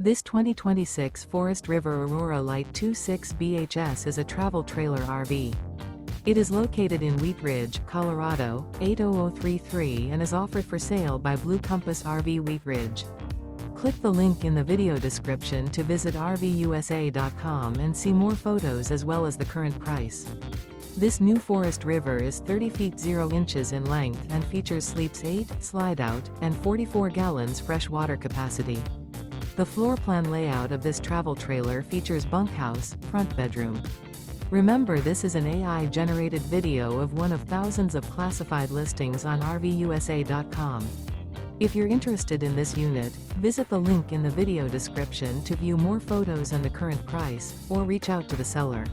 This 2026 Forest River Aurora Light 26 BHS is a travel trailer RV. It is located in Wheat Ridge, Colorado, 80033 and is offered for sale by Blue Compass RV Wheat Ridge. Click the link in the video description to visit RVUSA.com and see more photos as well as the current price. This new Forest River is 30 feet 0 inches in length and features sleeps 8, Slideout, and 44 gallons fresh water capacity. The floor plan layout of this travel trailer features bunkhouse, front bedroom. Remember, this is an AI-generated video of one of thousands of classified listings on RVUSA.com. If you're interested in this unit, visit the link in the video description to view more photos and the current price, or reach out to the seller.